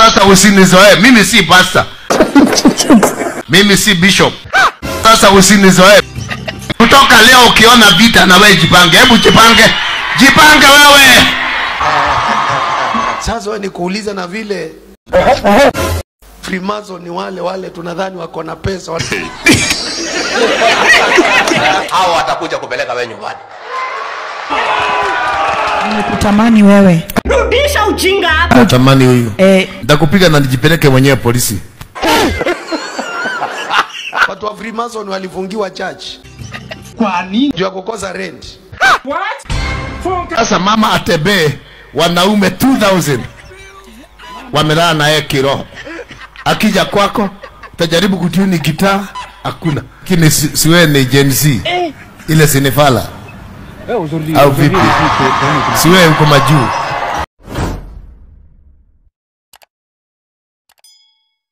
Sasa usinizoe, mimi si pastor. Mimi si bishop. Sasa usinizoe. Kutoka leo ukiona vita na wewe jipange. Hebu jipange. Jipange wewe. Sasa wewe nikuuliza na vile Freemason ni wale tunadhani wako na pesa. Hao watakuja kupeleka wewe nyumbani. Nimekutamani wewe. Rudisha ujinga hapa. Natamani huyu. Nitakupiga na nijipeleke mwenyewe polisi. Watu wa Freemason walifungiwa church. Kwa nini? Juu ya kukosa rent. What? Sasa mama atebe wanaume 2000 wamelala na yeye kiroho. Akija kwako utajaribu kutuni gitaa, hakuna. Kini siwe ni Gen Z. Ile sinifala. Au vipi? Siwe uko majuu.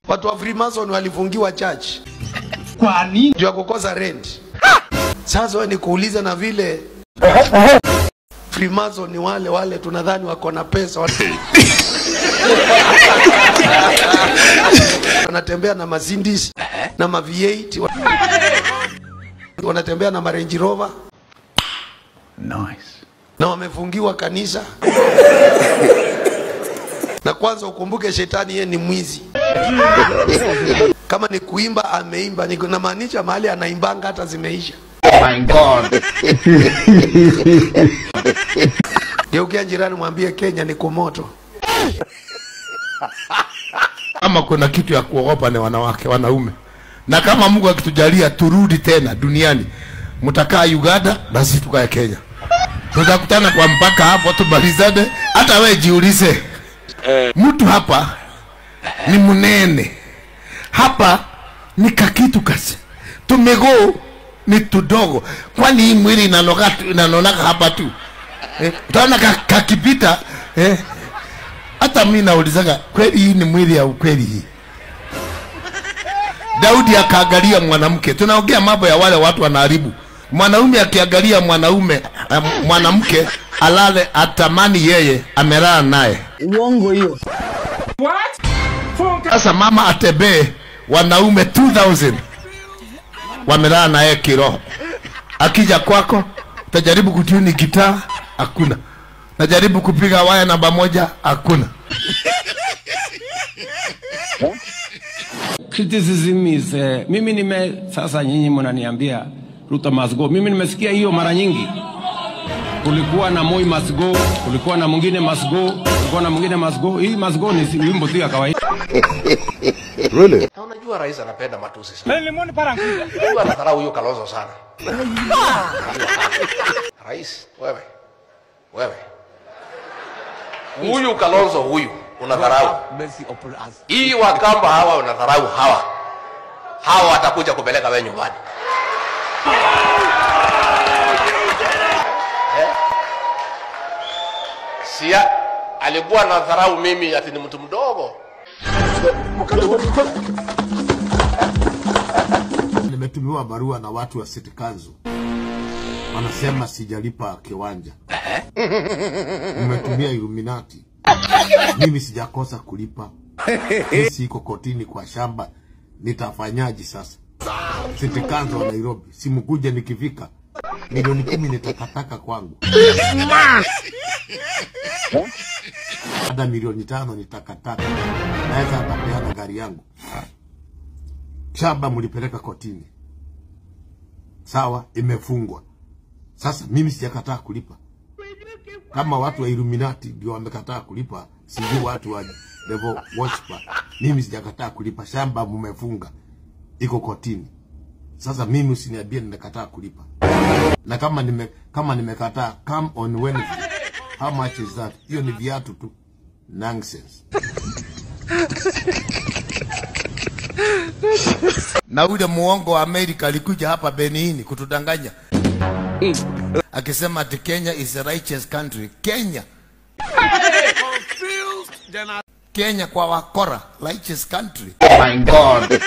Watu wa Freemason walifungiwa church. Kwa nini? Juu ya kukosa rent. Sasa wewe nikuuliza na vile Freemason ni wale tunadhani wako na pesa. Wanatembea na Mazindis na ma V8, wanatembea na Range Rover. Nice. Na wamefungiwa kanisa. Na kwanza ukumbuke shetani yeye ni mwizi. Kama ni kuimba ameimba, niko na maanisha mahali anaimbanga hata zimeisha. My God. Geukia jirani mwambie Kenya ni kumoto. Kama kuna kitu ya kuogopa ni wanawake, wanaume. Na kama Mungu akitujalia turudi tena duniani, mtakaa Uganda na sisi tukae Kenya. Tutakutana kwa mpaka hapo tumalizane. Hata wewe jiulize. Mtu hapa ni munene. Hapa ni kakitu kasi. Tumego ni tudogo. Kwani hii mwili inanoka hapa tu. Utaona kakipita hata mimi naulizaga kweli hii ni mwili ya ukweli hii. Daudi akaangalia mwanamke. Tunaongea mambo ya wale watu wanaharibu. Mwanaume akiangalia mwanamke alale atamani yeye amelala naye. Uongo hiyo. What? Sasa mama atebe wanaume 2000 wamelala naye kiroho. Akija kwako utajaribu kutuni gitaa, hakuna. Najaribu kupiga waya namba 1, hakuna. Criticism is mimi sasa nyinyi mnaniambia Ruto must go. Mimi nimesikia hiyo mara nyingi. Kulikuwa na Moi must go, kulikuwa na mwingine must go, kulikuwa na mwingine must go. Hii must go ni wimbo tu ya kawaida. Really? Na unajua rais anapenda matusi sana. Unajua anadharau huyo Kalonzo sana. Rais, wewe. Huyu Kalonzo huyu unadharau. Hii Wakamba hawa unadharau hawa. Hawa watakuja kupeleka wewe nyumbani. Sia alikuwa anadharau mimi ati ni mtu mdogo. Nimetumiwa barua na watu wa City Council. Wanasema sijalipa kiwanja. Nimetumia Illuminati. Mimi sijakosa kulipa. Sisi iko kotini kwa shamba. Nitafanyaje sasa? City Council wa Nairobi. Simkuje nikifika. Milioni 10 nitakataka kwangu. Hata milioni 5 nitakataka. Naweza atapeana gari yangu. Shamba mlipeleka kotini. Sawa, imefungwa. Sasa mimi sijakataa kulipa. Kama watu wa Illuminati ndio wamekataa kulipa, sijui watu wa Devil Worshiper. Mimi sijakataa kulipa, shamba mmefunga. Iko kotini. Sasa mimi usiniambie nimekataa kulipa. Na kama nimekataa, come on Wednesday. How much is that? Hiyo ni viatu tu. Nonsense. Na ule muongo wa Amerika alikuja hapa Benin kutudanganya. Akisema ati Kenya is a righteous country. Kenya kwa wakora, righteous country. Oh my God.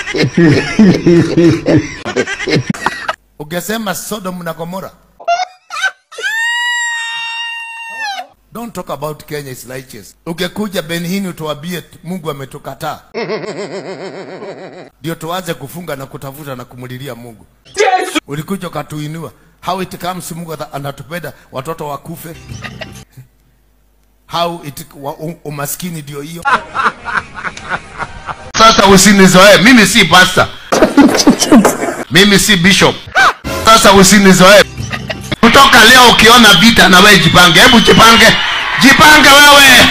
Ukisema Sodom na Gomora. Don't talk about Kenya is righteous. Ukikuja Benhini utuambie Mungu ametukataa. Ndio tuanze kufunga na kutafuta na kumulilia Mungu. Yes. Ulikuja ukatuinua. How it comes Mungu anatupenda watoto wakufe. How it umaskini ndio hiyo. Sasa usinizoe, mimi si pastor. Mimi si bishop. Sasa usinizoe. Kutoka leo ukiona vita na wewe jipange. Hebu jipange. Jipange wewe.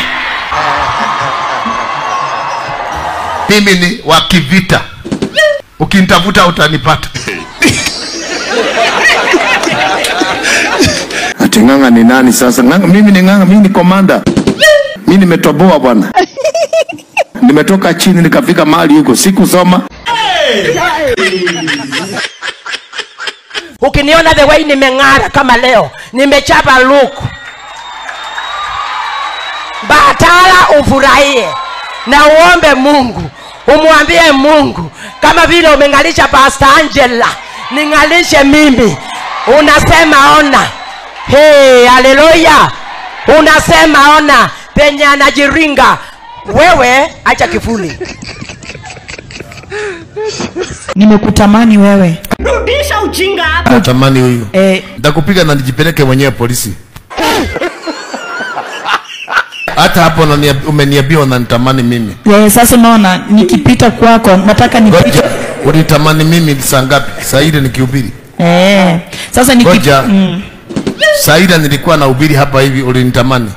Mimi ni wa kivita. Ukinitafuta utanipata. Ati Ng'ang'a ni nani sasa? Ng'ang'a, mimi ni Ng'ang'a, mimi ni komanda. Mimi nimetoboa bwana. Nimetoka chini nikafika mahali huko, sikusoma. Ukiniona the way nimeng'ara kama leo, nimechapa luku. Batala ufurahie na uombe Mungu. Umwambie Mungu kama vile umengalisha Pastor Angela, ningalishe mimi. Unasema ona. Hey, haleluya. Unasema ona penye anajiringa. Wewe acha kifuli. Nimekutamani wewe. Rudisha ujinga hapa. Natamani huyu. Nitakupiga na nijipeleke mwenyewe polisi. Hata hapo umeniambia unanitamani mimi. Sasa unaona nikipita kwako nataka nipite. Unitamani mimi saa ngapi? Saa ile nikihubiri. Sasa nikipita. Saa ile nilikuwa nahubiri hapa hivi ulinitamani.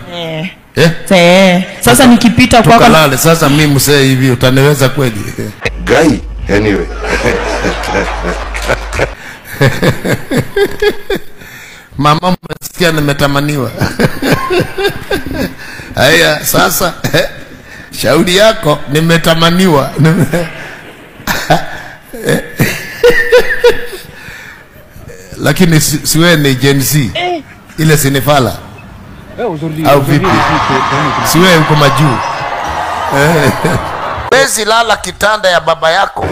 Sasa nikipita kwako. Tukalale sasa mimi msee hivi utaniweza kweli? Guy, anyway. Mama msikia nimetamaniwa. Haya sasa shauri yako nimetamaniwa. Lakini siwe ni Gen Z. Ile sinifala. Au vipi? Siwe uko majuu. Wezi lala kitanda ya baba yako.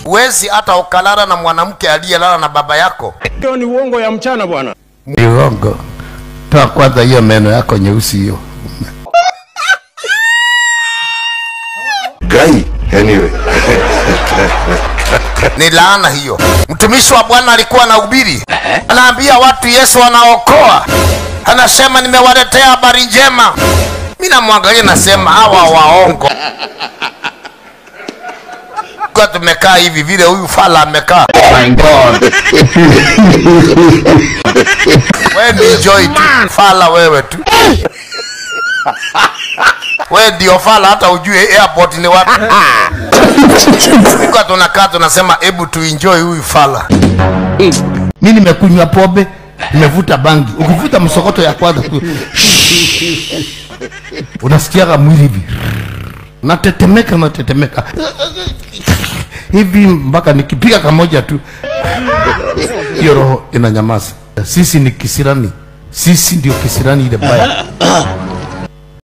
Wezi hata ukalala na mwanamke aliyelala na baba yako. Hiyo ni uongo ya mchana bwana. Ni uongo. Toa kwanza hiyo meno yako nyeusi hiyo. Guy, anyway. Ni laana hiyo. Mtumishi wa Bwana alikuwa anahubiri. Anaambia watu Yesu anaokoa. Anasema nimewaletea habari njema. Mimi namwangalia nasema hawa waongo. Kwa tumekaa hivi vile huyu fala amekaa. Oh my God. Wewe ni enjoy tu. Fala wewe tu. Wewe ndio fala hata ujue airport ni wapi. Kwa tunakaa tunasema hebu tu enjoy huyu fala. Mimi nimekunywa pombe, nimevuta bangi. Ukivuta msokoto ya kwanza tu unasikia kama mwili hivi. Natetemeka hivi mpaka nikipiga kamoja tu hiyo roho inanyamaza. Sisi ni kisirani. Sisi ndio kisirani ile baya.